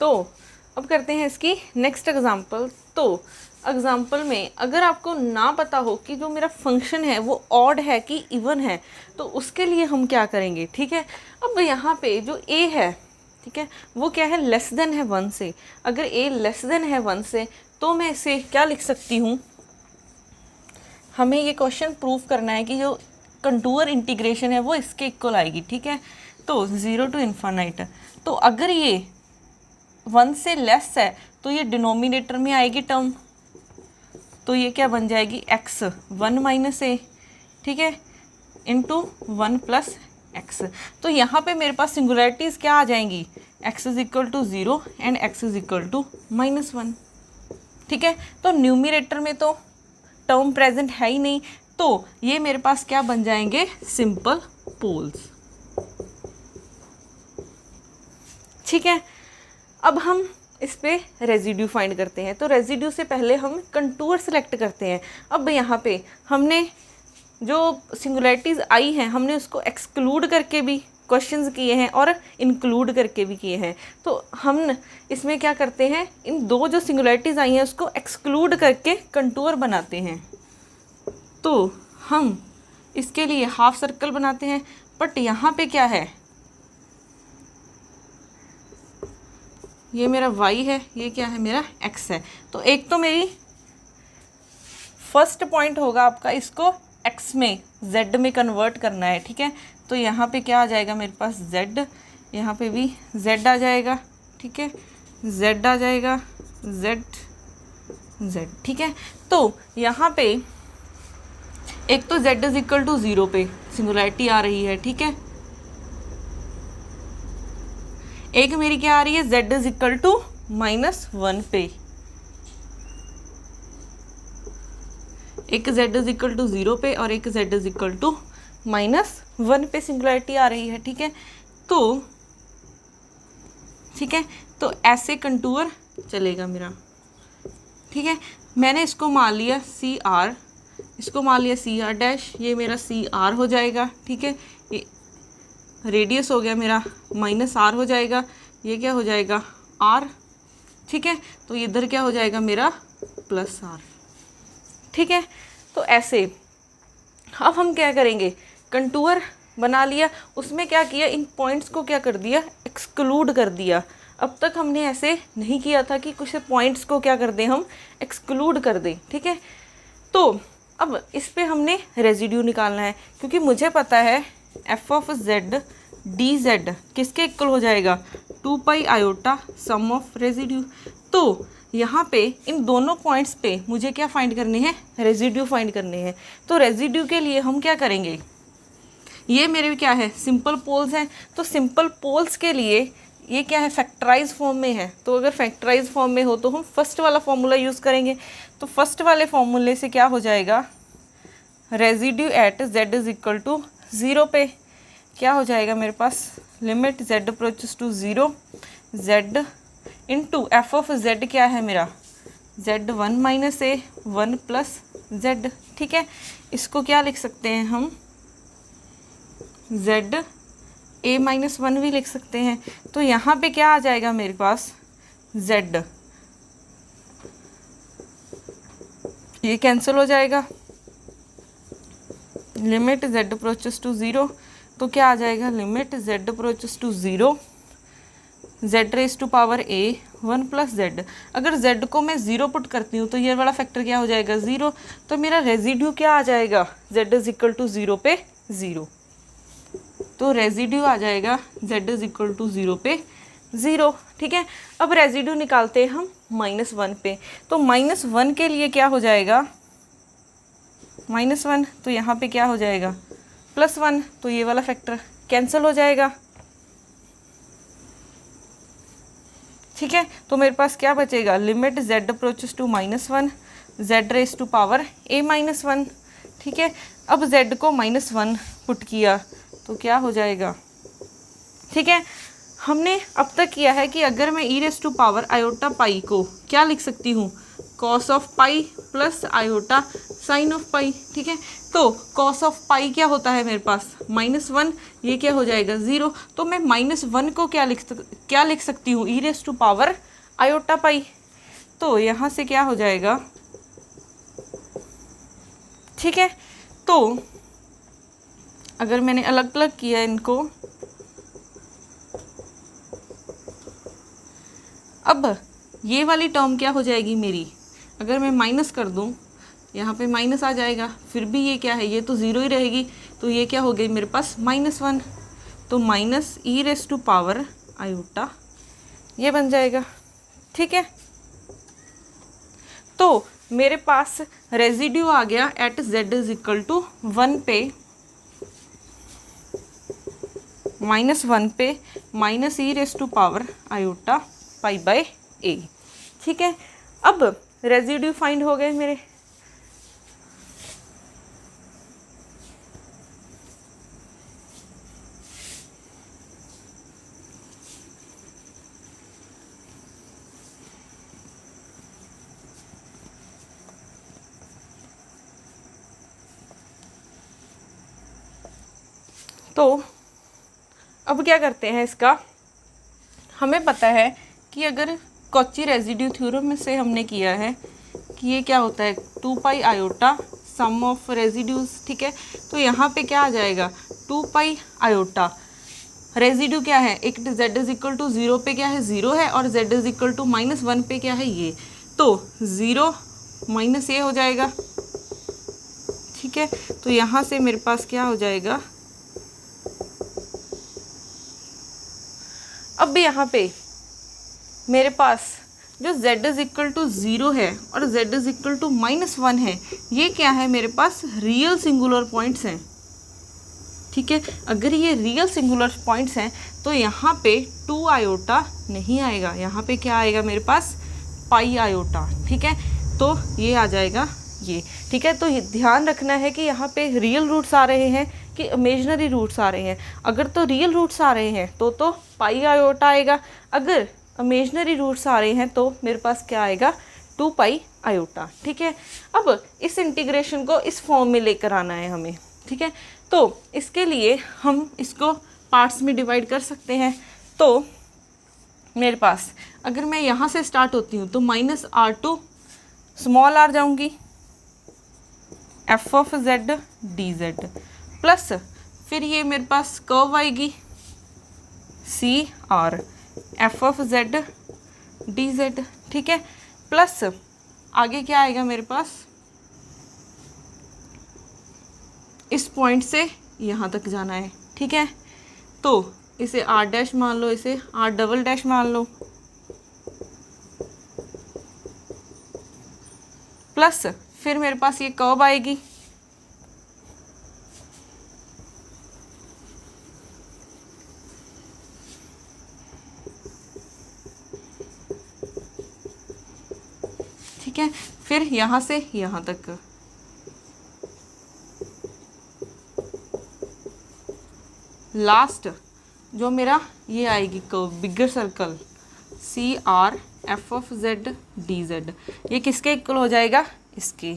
तो अब करते हैं इसकी नेक्स्ट एग्जांपल। तो एग्जांपल में अगर आपको ना पता हो कि जो मेरा फंक्शन है वो ऑड है कि इवन है, तो उसके लिए हम क्या करेंगे, ठीक है। अब यहाँ पे जो a है, ठीक है, वो क्या है, लेस देन है 1 से। अगर a लेस देन है 1 से तो मैं इसे क्या लिख सकती हूँ, हमें ये क्वेश्चन प्रूव करना है कि जो कंटूर इंटीग्रेशन है वो इसके इक्वल आएगी, ठीक है। तो 0 टू इन्फानाइट, तो अगर ये 1 से लेस है तो ये डिनोमिनेटर में आएगी टर्म, तो ये क्या बन जाएगी x 1 माइनस ए, ठीक है, इंटू 1 प्लस एक्स। तो यहाँ पे मेरे पास सिंगुलरिटीज़ क्या आ जाएंगी, x is equal to 0 and x is equal to -1, ठीक है। तो न्यूमिनेटर में तो टर्म प्रेजेंट है ही नहीं, तो ये मेरे पास क्या बन जाएंगे, सिंपल पोल्स, ठीक है। अब हम इस पे रेजिड्यू फाइंड करते हैं। तो रेजिड्यू से पहले हम कंटूर सेलेक्ट करते हैं। अब यहाँ पे हमने जो सिंगुलरिटीज़ आई हैं हमने उसको एक्सक्लूड करके भी क्वेश्चंस किए हैं और इंक्लूड करके भी किए हैं। तो हम इसमें क्या करते हैं, इन दो जो सिंगुलरिटीज़ आई हैं उसको एक्सक्लूड करके कंटूर बनाते हैं। तो हम इसके लिए हाफ सर्कल बनाते हैं, बट यहाँ पे क्या है, ये मेरा y है, ये क्या है, मेरा x है। तो एक तो मेरी फर्स्ट पॉइंट होगा आपका, इसको x में z में कन्वर्ट करना है, ठीक है। तो यहाँ पे क्या आ जाएगा मेरे पास z, यहाँ पे भी z आ जाएगा, ठीक है, z आ जाएगा, z, ठीक है। तो यहाँ पे एक तो z इज इक्वल टू 0 पे सिंगुलरिटी आ रही है, ठीक है। एक मेरी क्या आ रही है, z इज इक्वल टू -1 पे, एक z इज इक्वल टू 0 पे और एक z इज इक्वल टू -1 पे सिंगुलरिटी आ रही है, ठीक है। तो ठीक है, तो ऐसे कंटूर चलेगा मेरा, ठीक है। मैंने इसको मान लिया CR, इसको मान लिया CR डैश, ये मेरा CR हो जाएगा, ठीक है। ये रेडियस हो गया मेरा -R हो जाएगा, ये क्या हो जाएगा R, ठीक है। तो इधर क्या हो जाएगा मेरा +R, ठीक है। तो ऐसे अब हम क्या करेंगे, कंटूर बना लिया, उसमें क्या किया, इन पॉइंट्स को क्या कर दिया, एक्सक्लूड कर दिया। अब तक हमने ऐसे नहीं किया था कि कुछ पॉइंट्स को क्या कर दें, हम एक्सक्लूड कर दें, ठीक है। तो अब इस पे हमने रेजिड्यू निकालना है, क्योंकि मुझे पता है f ऑफ z dz किसके इक्वल हो जाएगा, 2 pi iota sum of residue. तो यहाँ पे इन दोनों पॉइंट्स पे मुझे क्या फाइंड करने हैं, रेजिड्यू फाइंड करने हैं। तो रेजिड्यू के लिए हम क्या करेंगे, ये मेरे क्या है, सिंपल पोल्स हैं। तो सिंपल पोल्स के लिए ये क्या है, फैक्टराइज फॉर्म में है। तो अगर फैक्टराइज फॉर्म में हो तो हम फर्स्ट वाला फॉर्मूला यूज़ करेंगे। तो फर्स्ट वाले फॉर्मूले से क्या हो जाएगा, residue at z is equal to 0 पे क्या हो जाएगा मेरे पास, limit z approaches to 0 z into F of z क्या है मेरा, z 1 minus A 1 plus z, ठीक है। इसको क्या लिख सकते हैं हम, z a माइनस 1 भी लिख सकते हैं। तो यहाँ पे क्या आ जाएगा मेरे पास, z, ये कैंसिल हो जाएगा, लिमिट z अप्रोचेस टू 0, तो क्या आ जाएगा, limit z approaches to 0 z raise to power a 1 plus z। अगर z को मैं 0 पुट करती हूँ तो ये वाला फैक्टर क्या हो जाएगा, 0। तो मेरा रेजिड्यू क्या आ जाएगा, z इज इक्वल टू 0 पे 0। तो रेजिड्यू आ जाएगा z इज इक्वल टू 0 पे 0, ठीक है। अब रेजिड्यू निकालते हैं हम -1 पे। तो -1 के लिए क्या हो जाएगा, -1, तो यहाँ पे क्या हो जाएगा +1, तो ये वाला फैक्टर कैंसिल हो जाएगा, ठीक है। तो मेरे पास क्या बचेगा, limit z approaches to -1 z raise to power a -1, ठीक है। अब z को -1 पुट किया तो क्या हो जाएगा, ठीक है। हमने अब तक किया है कि अगर मैं e raise to power iota pi को क्या लिख सकती हूँ, cos of pi plus iota sine of pi, ठीक है। तो कॉस ऑफ पाई क्या होता है मेरे पास -1, ये क्या हो जाएगा 0। तो मैं -1 को क्या लिख सकती हूँ, e⁻⁴ आयोटा पाई। तो यहाँ से क्या हो जाएगा, ठीक है। तो अगर मैंने अलग अलग किया इनको, अब ये वाली टर्म क्या हो जाएगी मेरी, अगर मैं माइनस कर दूँ, यहाँ पे माइनस आ जाएगा, फिर भी ये क्या है, ये तो ज़ीरो ही रहेगी। तो ये क्या हो गई मेरे पास -1, तो माइनस e⁻⁴ आयोटा ये बन जाएगा, ठीक है। तो मेरे पास रेजिड्यू आ गया एट z=1 पे, -1 पे minus e⁻⁴ iota pi bye a, ठीक है। अब रेजिड्यू फाइंड हो गए मेरे। तो अब क्या करते हैं इसका, हमें पता है कि अगर कॉची रेजिड्यू थ्योरम से हमने किया है कि ये क्या होता है 2 pi iota sum of residues, ठीक है। तो यहाँ पे क्या आ जाएगा 2 पाई आयोटा, रेजिड्यू क्या है, एक z=0 पे क्या है 0 है, और z=-1 पे क्या है ये, तो 0 माइनस ये हो जाएगा, ठीक है। तो यहाँ से मेरे पास क्या हो जाएगा, अब भी यहाँ पे मेरे पास जो z=0 है और z=-1 है, ये क्या है मेरे पास रियल सिंगुलर पॉइंट्स हैं, ठीक है। अगर ये रियल सिंगुलर पॉइंट्स हैं तो यहाँ पे 2 आयोटा नहीं आएगा, यहाँ पे क्या आएगा मेरे पास पाई आयोटा, ठीक है। तो ये आ जाएगा ये, ठीक है। तो ये ध्यान रखना है कि यहाँ पे रियल रूट्स आ रहे हैं कि इमेजिनरी रूट्स आ रहे हैं। अगर तो रियल रूट्स आ रहे हैं तो पाई आयोटा आएगा, अगर इमेजिनरी रूट्स आ रहे हैं तो मेरे पास क्या आएगा 2 पाई आयोटा, ठीक है। अब इस इंटीग्रेशन को इस फॉर्म में लेकर आना है हमें, ठीक है। तो इसके लिए हम इसको पार्ट्स में डिवाइड कर सकते हैं। तो मेरे पास अगर मैं यहाँ से स्टार्ट होती हूँ तो -r2 स्मॉल r जाऊँगी f(z) dz प्लस फिर ये मेरे पास कर्व आएगी CR f(z) dz, ठीक है। प्लस आगे क्या आएगा मेरे पास, इस पॉइंट से यहाँ तक जाना है, ठीक है। तो इसे r' मान लो, इसे r" मान लो, प्लस फिर मेरे पास ये कर्व आएगी ठीक है, फिर यहाँ से यहाँ तक, लास्ट जो मेरा ये आएगी कर्व बिगर सर्कल CR f(z) dz, ये किसके इक्वल हो जाएगा, इसके,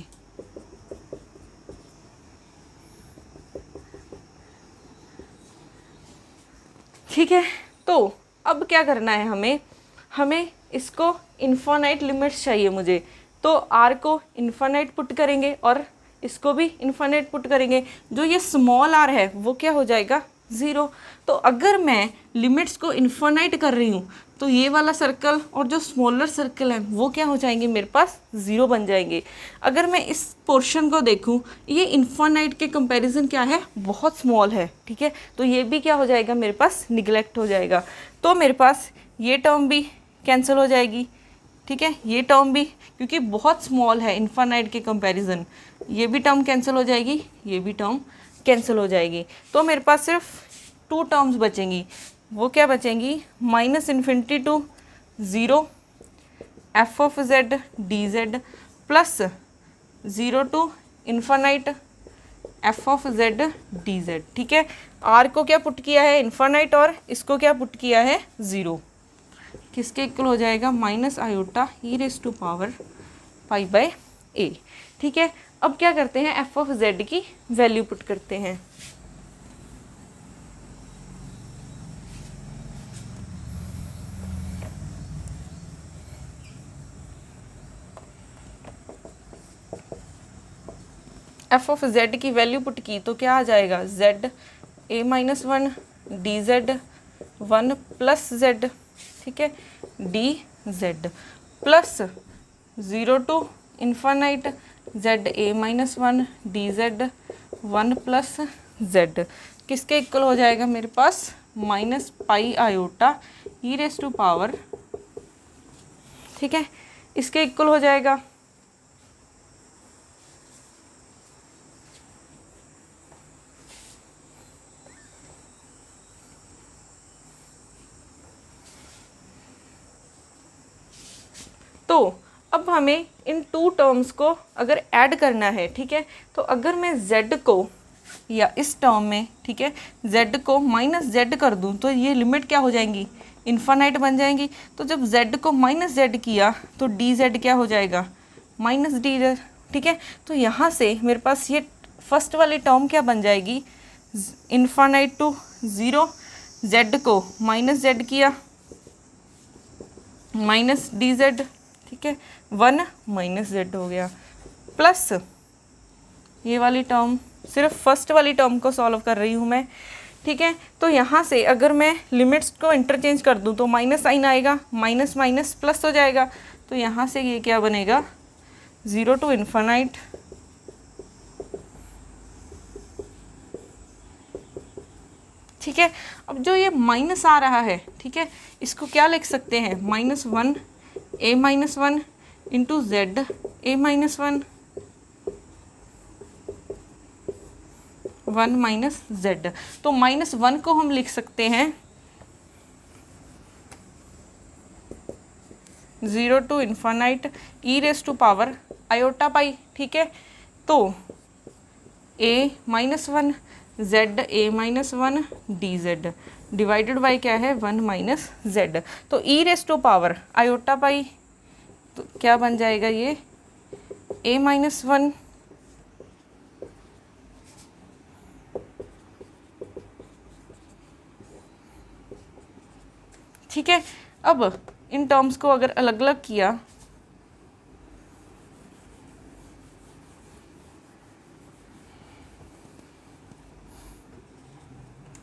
ठीक है। तो अब क्या करना है हमें इसको इन्फिनाइट लिमिट्स चाहिए मुझे, तो r को इन्फिनाइट पुट करेंगे और इसको भी इन्फिनाइट पुट करेंगे। जो ये स्मॉल r है वो क्या हो जाएगा 0। तो अगर मैं लिमिट्स को इन्फिनाइट कर रही हूँ तो ये वाला सर्कल और जो स्मॉलर सर्कल है वो क्या हो जाएंगे मेरे पास 0 बन जाएंगे। अगर मैं इस पोर्शन को देखूँ, ये इन्फिनाइट के कंपैरिजन क्या है बहुत स्मॉल है, ठीक है। तो ये भी क्या हो जाएगा मेरे पास निगलेक्ट हो जाएगा। तो मेरे पास ये टर्म भी कैंसिल हो जाएगी, ठीक है, ये टर्म भी क्योंकि बहुत स्मॉल है इन्फिनाइट के कंपैरिजन, ये भी टर्म कैंसिल हो जाएगी, ये भी टर्म कैंसिल हो जाएगी। तो मेरे पास सिर्फ 2 टर्म्स बचेंगी, वो क्या बचेंगी -∞ to 0 f(z) dz plus 0 to ∞ f(z) dz, ठीक है। r को क्या पुट किया है इन्फिनाइट और इसको क्या पुट किया है 0, किसके इक्वल हो जाएगा -i e⁻⁴ पाई बाय ए। ठीक है, अब क्या करते हैं, एफ ऑफ जेड की वैल्यू पुट करते हैं। एफ ऑफ जेड की वैल्यू पुट की तो क्या आ जाएगा, जेड ए minus one D Z one plus Z, ठीक है, D Z plus 0 to infinite Z A minus one D Z one plus Z, किसके इक्वल हो जाएगा मेरे पास, minus pi iota E raise to power, ठीक है, इसके इक्वल हो जाएगा। तो अब हमें इन टू टर्म्स को अगर ऐड करना है, ठीक है, तो अगर मैं z को या इस टर्म में, ठीक है, z को माइनस जेड कर दूं तो ये लिमिट क्या हो जाएंगी, इन्फानाइट बन जाएंगी। तो जब z को माइनस जेड किया तो डी जेड क्या हो जाएगा, माइनस डी जेड, ठीक है। तो यहाँ से मेरे पास ये फर्स्ट वाली टर्म क्या बन जाएगी, इन्फानाइट टू ज़ीरो, z को माइनस जेड किया माइनस डी जेड, ठीक है, वन माइनस जेड हो गया, प्लस ये वाली टर्म, सिर्फ फर्स्ट वाली टर्म को सॉल्व कर रही हूँ मैं, ठीक है। तो यहाँ से अगर मैं लिमिट्स को इंटरचेंज कर दूँ तो माइनस साइन आएगा, माइनस माइनस प्लस हो जाएगा, तो यहाँ से ये क्या बनेगा, 0 टू इन्फानाइट ठीक है। अब जो ये माइनस आ रहा है, ठीक है, इसको क्या लिख सकते हैं, minus one A minus one into Z A minus one one minus Z. तो माइनस वन को हम लिख सकते हैं 0 to infinite E raise to power iota pi, ठीक है। तो A minus one Z A minus one D Z divided by क्या है, वन माइनस जेड। तो E raise to power iota pi तो क्या बन जाएगा ये, ए माइनस वन ठीक है। अब इन टर्म्स को अगर अलग अलग किया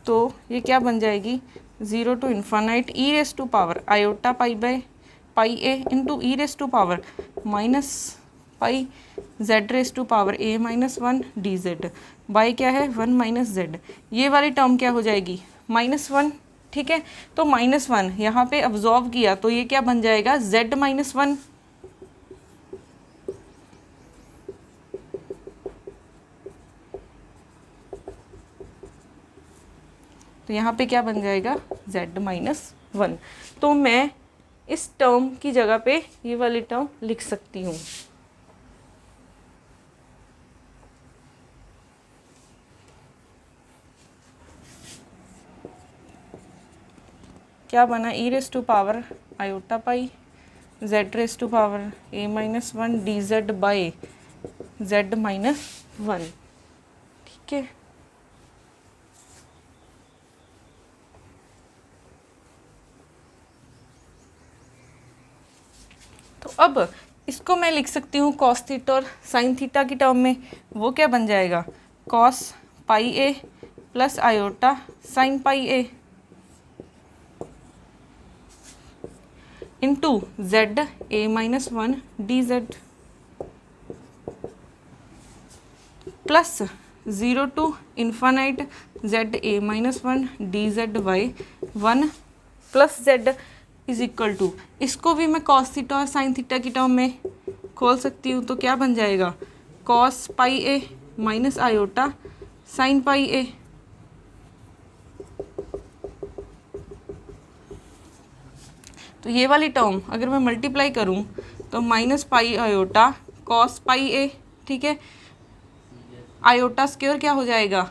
तो ये क्या बन जाएगी, 0 to infinite E raise to power iota pi by pi A into e raise to power minus pi Z raise to power A minus one D Z by क्या है, वन माइनस जेड। ये वाली term क्या हो जाएगी, minus one, ठीक है। तो माइनस वन यहाँ पे अब्जॉर्व किया तो ये क्या बन जाएगा, जेड माइनस वन, तो यहाँ पे क्या बन जाएगा, z माइनस वन। तो मैं इस टर्म की जगह पे ये वाली टर्म लिख सकती हूँ। क्या बना, E raise to power iota pi Z raise to power A minus one D Z by Z minus one, ठीक है। तो अब इसको मैं लिख सकती हूँ कॉस थीटा और साइन थीटा की टर्म में। वो क्या बन जाएगा, cos pi A plus iota sine pi A into Z A minus one D Z plus 0 to infinite Z A minus one D Z by one plus Z is equal to, इसको भी मैं cos theta और sine theta की term में खोल सकती हूँ। तो क्या बन जाएगा, cos pi A minus iota sine pi A, तो ये वाली टर्म अगर मैं मल्टीप्लाई करूँ तो minus pi iota cos pi A, ठीक है, आयोटा स्क्वायर क्या हो जाएगा,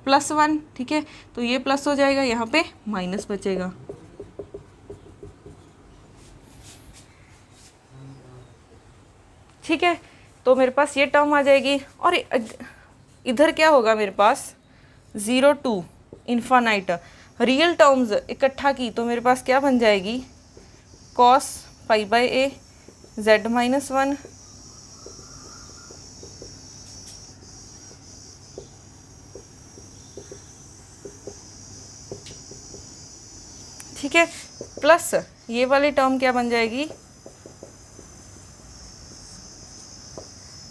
प्लस वन, ठीक है। तो ये प्लस हो जाएगा, यहाँ पे माइनस बचेगा, ठीक है, तो मेरे पास ये टर्म आ जाएगी और इधर क्या होगा मेरे पास 0 टू इन्फानाइट। रियल टर्म्स इकट्ठा की तो मेरे पास क्या बन जाएगी cos pi by A z minus 1 ठीक है, प्लस ये वाली टर्म क्या बन जाएगी,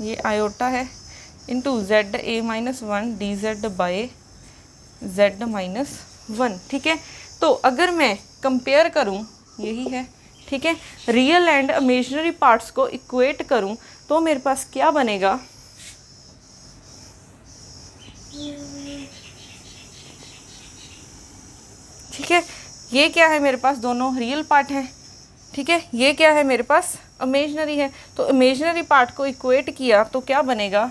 ये आयोटा है into Z A minus 1 D Z by Z minus 1। ठीक है, तो अगर मैं कंपेयर करूं, यही है, ठीक है, रियल एंड इमेजिनरी पार्ट्स को इक्वेट करूं तो मेरे पास क्या बनेगा, ठीक है, ये क्या है मेरे पास दोनों रियल पार्ट हैं, ठीक है, ये क्या है मेरे पास इमेजिनरी है। तो इमेजिनरी पार्ट को इक्वेट किया तो क्या बनेगा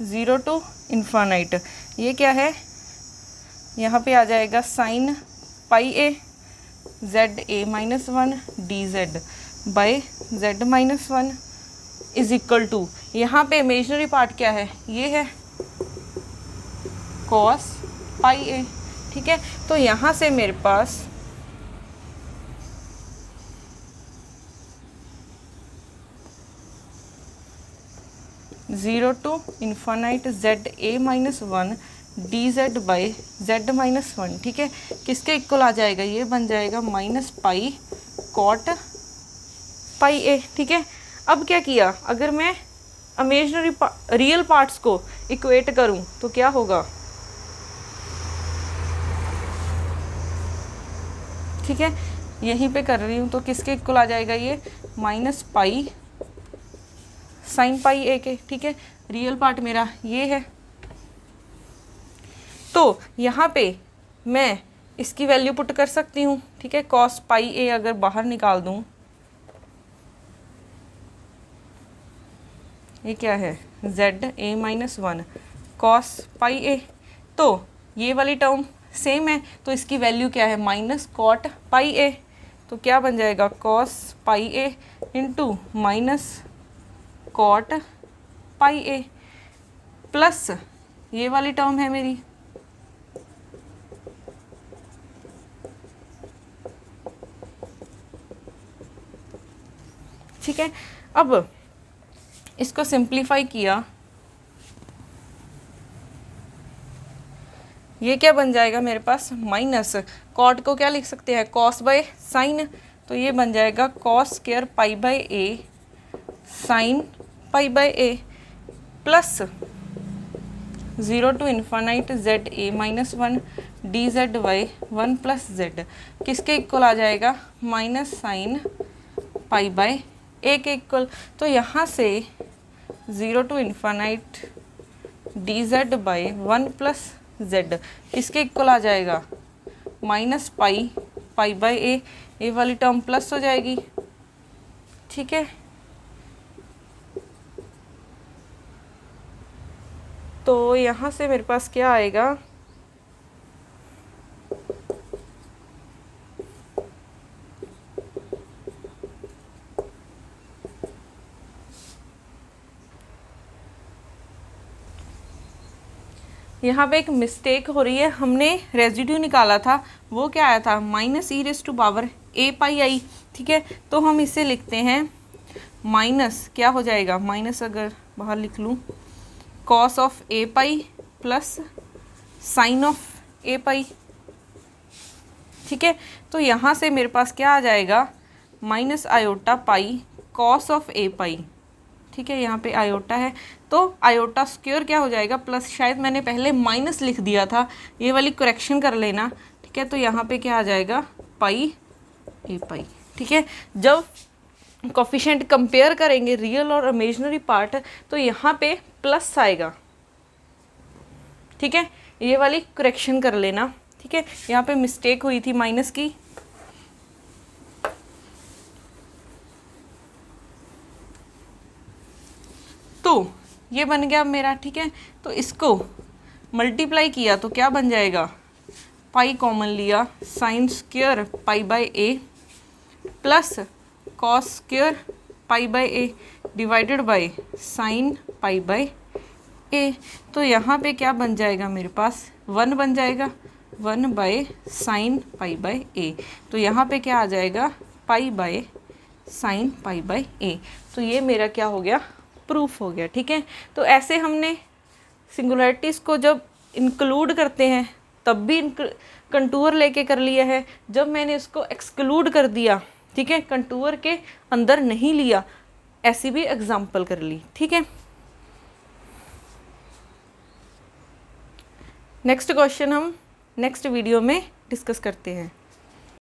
0 टू इन्फानाइट। ये क्या है, यहाँ पे आ जाएगा sine pi a z A minus 1 D Z by Z minus 1 is equal to, यहाँ पे इमेजिनरी पार्ट क्या है, ये है कॉस पाई ए। ठीक है, तो यहाँ से मेरे पास zero to infinite Z A minus 1 D Z by Z minus 1। ठीक है, किसके इक्वल आ जाएगा, ये बन जाएगा minus pi cot pi A. ठीक है, अब क्या किया, अगर मैं इमेजिनरी रियल पार्ट्स को इक्वेट करूं तो क्या होगा, ठीक है, यहीं पे कर रही हूँ तो किसके इक्वल आ जाएगा, ये माइनस पाई साइन पाई ए के। ठीक है, रियल पार्ट मेरा ये है, तो यहाँ पे मैं इसकी वैल्यू पुट कर सकती हूँ। ठीक है, कॉस पाई ए अगर बाहर निकाल दूँ, ये क्या है Z A minus 1 cos pi A, तो ये वाली टर्म सेम है तो इसकी वैल्यू क्या है माइनस कॉट पाई ए। तो क्या बन जाएगा cos pi A into minus cot pi A plus ये वाली टर्म है मेरी, ठीक है। अब इसको सिंप्लीफाई किया, ये क्या बन जाएगा मेरे पास माइनस कॉट को क्या लिख सकते हैं कॉस बाय साइन, तो ये बन जाएगा cos square pi by a sine pi by A plus 0 to infinite Z A minus 1 D z y 1 plus Z किसके इक्वल आ जाएगा minus sine pi by a के इक्वल। तो यहाँ से 0 to infinite d Z by 1 plus Z किसके equal आ जाएगा माइनस पाई पाई बाय ए, ये वाली टर्म प्लस हो जाएगी। ठीक है, तो यहाँ से मेरे पास क्या आएगा, यहाँ पे एक मिस्टेक हो रही है, हमने रेजिड्यू निकाला था वो क्या आया था minus E raise to power A pi I. ठीक है, तो हम इसे लिखते हैं माइनस क्या हो जाएगा, माइनस अगर बाहर लिख लूँ cos of A pi plus sine of A pi. ठीक है, तो यहाँ से मेरे पास क्या आ जाएगा minus iota pi cos of A pi. ठीक है, यहाँ पे आयोटा है तो आयोटा स्क्वायर क्या हो जाएगा प्लस, शायद मैंने पहले माइनस लिख दिया था, ये वाली करेक्शन कर लेना। ठीक है, तो यहाँ पे क्या आ जाएगा पाई ए पाई। ठीक है, जब कोफिशिएंट कंपेयर करेंगे रियल और इमेजिनरी पार्ट तो यहाँ पे प्लस आएगा। ठीक है, ये वाली करेक्शन कर लेना। ठीक है, यहाँ पे मिस्टेक हुई थी माइनस की। तो ये बन गया मेरा। ठीक है, तो इसको मल्टीप्लाई किया तो क्या बन जाएगा, पाई कॉमन लिया sine square pi by A plus cos square pi by A divided by sine pi by A. तो यहाँ पे क्या बन जाएगा मेरे पास 1 बन जाएगा, 1 by sine pi by A. तो यहाँ पे क्या आ जाएगा pi by sine pi by A. तो ये मेरा क्या हो गया, प्रूफ हो गया। ठीक है, तो ऐसे हमने सिंगुलरिटीज़ को जब इंक्लूड करते हैं तब भी कंटूर लेके कर लिया है, जब मैंने इसको एक्सक्लूड कर दिया, ठीक है, कंटूर के अंदर नहीं लिया, ऐसी भी एग्जाम्पल कर ली। ठीक है, नेक्स्ट क्वेश्चन हम नेक्स्ट वीडियो में डिस्कस करते हैं।